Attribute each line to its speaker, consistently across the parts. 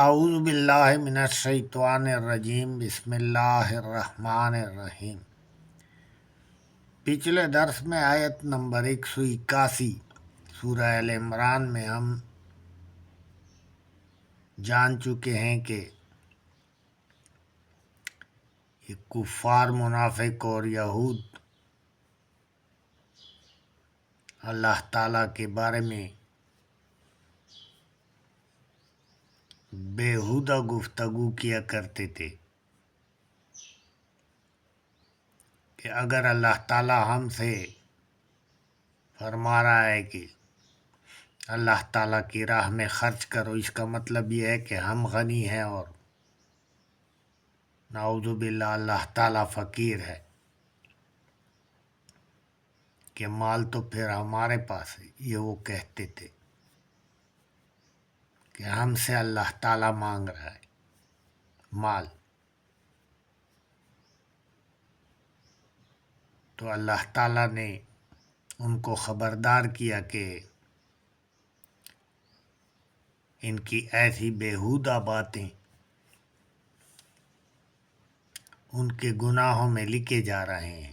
Speaker 1: اعوذ باللہ من الشیطان الرجیم بسم اللہ الرحمن الرحیم۔ پچھلے درس میں آیت نمبر 181 سورہ ال عمران میں ہم جان چکے ہیں کہ یہ کفار، منافق اور یہود اللہ تعالیٰ کے بارے میں بیہودہ گفتگو کیا کرتے تھے کہ اگر اللہ تعالیٰ ہم سے فرما رہا ہے کہ اللہ تعالیٰ کی راہ میں خرچ کرو، اس کا مطلب یہ ہے کہ ہم غنی ہیں اور نعوذ باللہ اللہ تعالیٰ فقیر ہے، کہ مال تو پھر ہمارے پاس ہے۔ یہ وہ کہتے تھے کہ ہم سے اللہ تعالیٰ مانگ رہا ہے مال، تو اللہ تعالیٰ نے ان کو خبردار کیا کہ ان کی ایسی بیہودہ باتیں ان کے گناہوں میں لکھے جا رہے ہیں،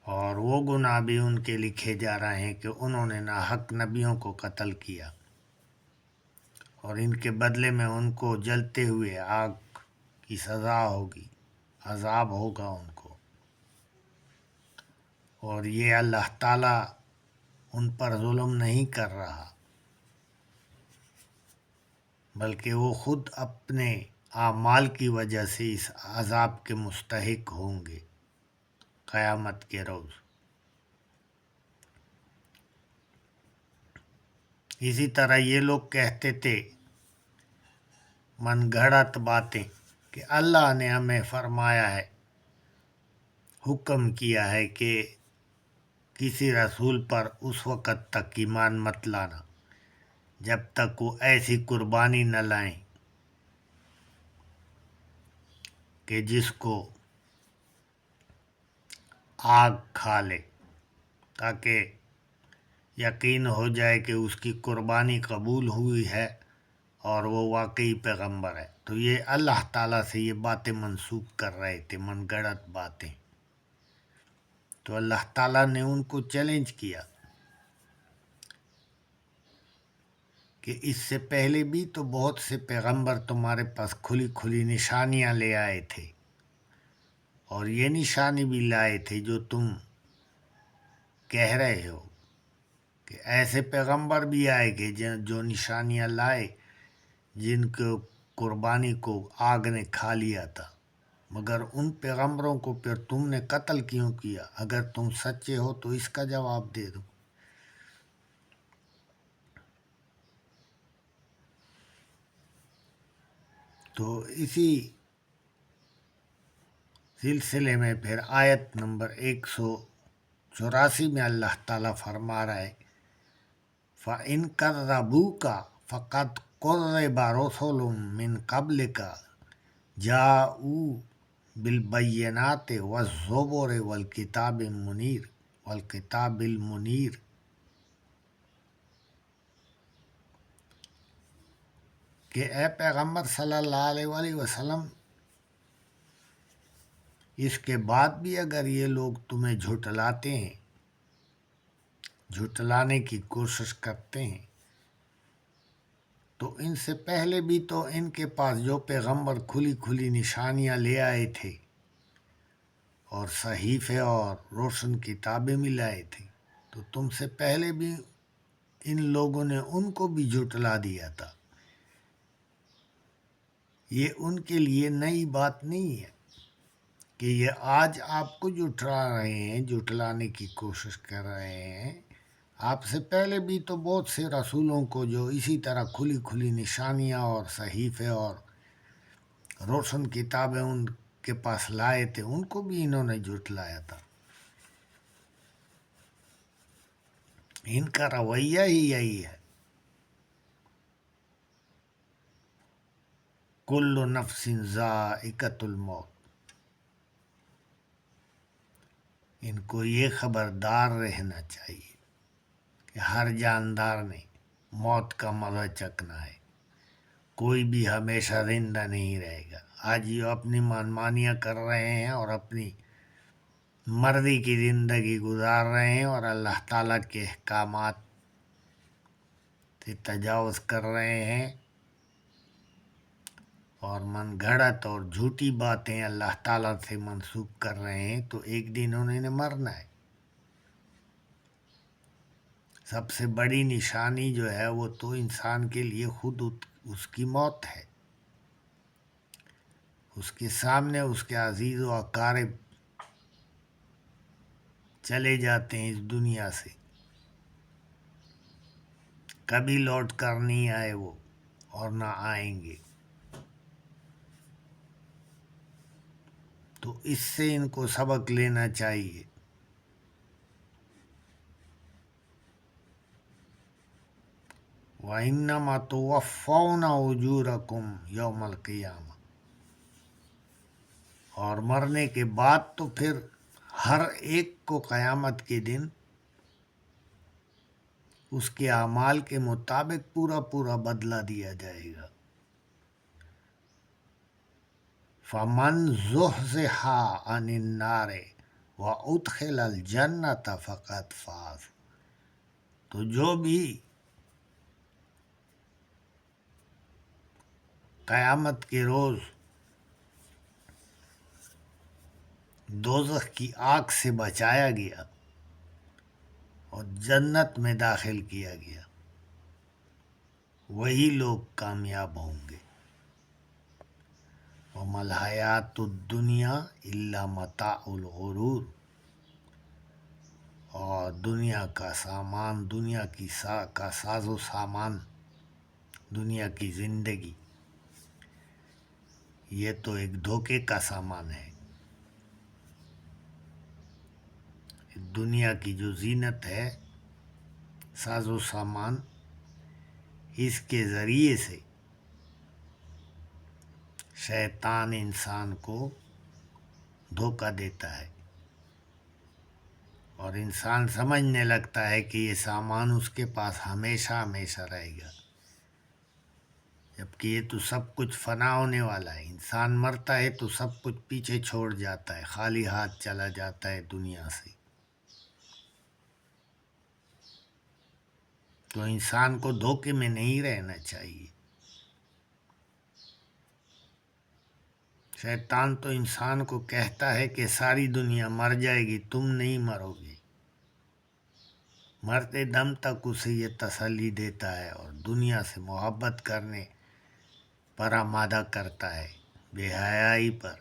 Speaker 1: اور وہ گناہ بھی ان کے لکھے جا رہے ہیں کہ انہوں نے ناحق نبیوں کو قتل کیا، اور ان کے بدلے میں ان کو جلتے ہوئے آگ کی سزا ہوگی، عذاب ہوگا ان کو۔ اور یہ اللہ تعالیٰ ان پر ظلم نہیں کر رہا، بلکہ وہ خود اپنے اعمال کی وجہ سے اس عذاب کے مستحق ہوں گے قیامت کے روز۔ اسی طرح یہ لوگ کہتے تھے من گھڑت باتیں کہ اللہ نے ہمیں فرمایا ہے، حکم کیا ہے کہ کسی رسول پر اس وقت تک ایمان مت لانا جب تک وہ ایسی قربانی نہ لائیں کہ جس کو آگ کھا لے، تاکہ یقین ہو جائے کہ اس کی قربانی قبول ہوئی ہے اور وہ واقعی پیغمبر ہے۔ تو یہ اللہ تعالیٰ سے یہ باتیں منسوب کر رہے تھے، من گھڑت باتیں۔ تو اللہ تعالیٰ نے ان کو چیلنج کیا کہ اس سے پہلے بھی تو بہت سے پیغمبر تمہارے پاس کھلی کھلی نشانیاں لے آئے تھے، اور یہ نشانی بھی لائے تھے جو تم کہہ رہے ہو، کہ ایسے پیغمبر بھی آئے کہ جو نشانیاں لائے جن کو قربانی کو آگ نے کھا لیا تھا، مگر ان پیغمبروں کو پھر تم نے قتل کیوں کیا؟ اگر تم سچے ہو تو اس کا جواب دے دو۔ تو اسی سلسلے میں پھر آیت نمبر 184 میں اللہ تعالیٰ فرما رہا ہے فَإِن كَذَّبُوكَ فَقَدْ كُذِّبَ رُسُلٌ مِّن قَبْلِكَ جَاءُوا بِالْبَيِّنَاتِ وَالزُّبُرِ والکتاب المنیر۔ کہ اے پیغمبر صلی اللہ علیہ وآلہ وسلم، اس کے بعد بھی اگر یہ لوگ تمہیں جھٹلاتے ہیں، جھٹلانے کی کوشش کرتے ہیں، تو ان سے پہلے بھی تو ان کے پاس جو پیغمبر کھلی کھلی نشانیاں لے آئے تھے اور صحیفے اور روشن کتابیں بھی لائے تھے، تو تم سے پہلے بھی ان لوگوں نے ان کو بھی جھٹلا دیا تھا۔ یہ ان کے لیے نئی بات نہیں ہے کہ یہ آج آپ کو جھٹلا رہے ہیں، جھٹلانے کی کوشش کر رہے ہیں۔ آپ سے پہلے بھی تو بہت سے رسولوں کو جو اسی طرح کھلی کھلی نشانیاں اور صحیفے اور روشن کتابیں ان کے پاس لائے تھے، ان کو بھی انہوں نے جھٹلایا تھا۔ ان کا رویہ ہی یہی ہے، کل نفس ذائقۃ الموت۔ ان کو یہ خبردار رہنا چاہیے کہ ہر جاندار نے موت کا مزہ چکھنا ہے، کوئی بھی ہمیشہ زندہ نہیں رہے گا۔ آج یہ اپنی منمانیاں کر رہے ہیں اور اپنی مرضی کی زندگی گزار رہے ہیں اور اللہ تعالیٰ کے احکامات سے تجاوز کر رہے ہیں اور من گھڑت اور جھوٹی باتیں اللہ تعالیٰ سے منسوب کر رہے ہیں، تو ایک دن انہوں نے مرنا ہے۔ سب سے بڑی نشانی جو ہے وہ تو انسان کے لیے خود اس کی موت ہے۔ اس کے سامنے اس کے عزیز و اقارب چلے جاتے ہیں اس دنیا سے، کبھی لوٹ کر نہیں آئے وہ اور نہ آئیں گے۔ تو اس سے ان کو سبق لینا چاہیے۔ وَإِنَّمَا تُوَفَّوْنَ أُجُورَكُمْ يَوْمَ الْقِيَامَةِ، اور مرنے کے بعد تو پھر ہر ایک کو قیامت کے دن اس کے اعمال کے مطابق پورا پورا بدلہ دیا جائے گا۔ فَمَنْ زُحْزِحَ عَنِ النَّارِ وَأُدْخِلَ الْجَنَّةَ فَقَدْ فَازَ، تو جو بھی قیامت کے روز دوزخ کی آگ سے بچایا گیا اور جنت میں داخل کیا گیا، وہی لوگ کامیاب ہوں گے۔ وَمَا الْحَيَاةُ الدُّنْيَا إِلَّا مَتَاعُ الْغُرُورِ، اور دنیا کا سامان، دنیا کا ساز و سامان، دنیا کی زندگی، یہ تو ایک دھوکے کا سامان ہے۔ دنیا کی جو زینت ہے، ساز و سامان، اس کے ذریعے سے شیطان انسان کو دھوکہ دیتا ہے اور انسان سمجھنے لگتا ہے کہ یہ سامان اس کے پاس ہمیشہ ہمیشہ رہے گا، جبکہ یہ تو سب کچھ فنا ہونے والا ہے۔ انسان مرتا ہے تو سب کچھ پیچھے چھوڑ جاتا ہے، خالی ہاتھ چلا جاتا ہے دنیا سے۔ تو انسان کو دھوکے میں نہیں رہنا چاہیے۔ شیطان تو انسان کو کہتا ہے کہ ساری دنیا مر جائے گی، تم نہیں مرو گے۔ مرتے دم تک اسے یہ تسلی دیتا ہے اور دنیا سے محبت کرنے پر آمادہ کرتا ہے، بے حیائی پر۔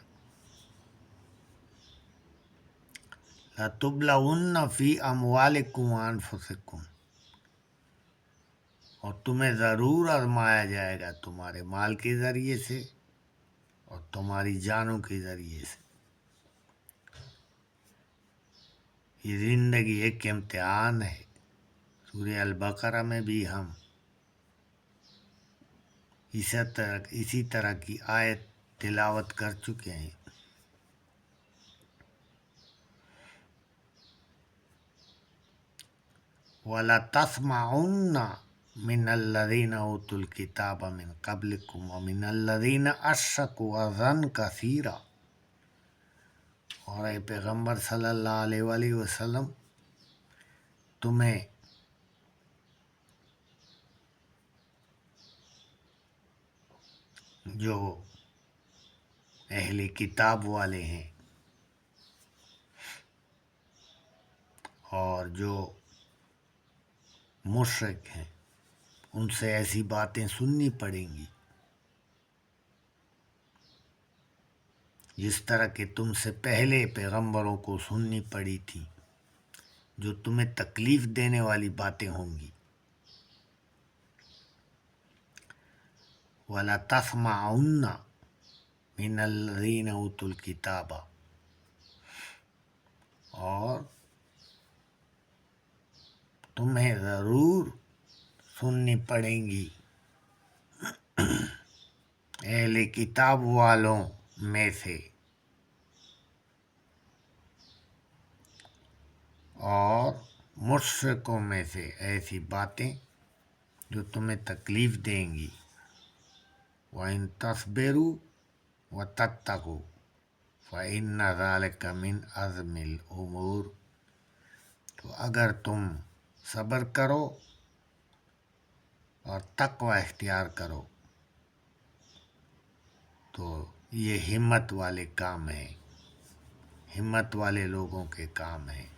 Speaker 1: لَتُبْلَوُنَّ فِي أَمْوَالِكُمْ وَأَنفُسِكُمْ، اور تمہیں ضرور آزمایا جائے گا تمہارے مال کے ذریعے سے اور تمہاری جانوں کے ذریعے سے۔ یہ زندگی ایک امتحان ہے۔ سورہ البقرہ میں بھی ہم اسی طرح کی آیت تلاوت کر چکے ہیں۔ وَلَتَسْمَعُنَّ مِنَ الَّذِينَ أُوتُوا الْكِتَابَ مِنْ قَبْلِكُمْ وَمِنَ الَّذِينَ أَشْرَكُوا أَذًى كَثِيرًا، اور اے پیغمبر صلی اللہ علیہ وآلہ وسلم، تمہیں جو اہل کتاب والے ہیں اور جو مشرک ہیں، ان سے ایسی باتیں سننی پڑیں گی جس طرح کہ تم سے پہلے پیغمبروں کو سننی پڑی تھی، جو تمہیں تکلیف دینے والی باتیں ہوں گی۔ وَلَتَسْمَعُنَّ مِنَ الَّذِينَ أُوتُوا الْكِتَابَ، اور تمہیں ضرور سننی پڑیں گی اہل کتاب والوں میں سے، اور مشرکوں میں سے ایسی باتیں جو تمہیں تکلیف دیں گی، وَإِن تَصْبِرُوا وَتَتَّقُوا فَإِنَّ ذَلِكَ مِنْ عَزْمِ الْأُمُورِ، تو اگر تم صبر کرو اور تقوی اختیار کرو تو یہ ہمت والے کام ہیں، ہمت والے لوگوں کے کام ہیں۔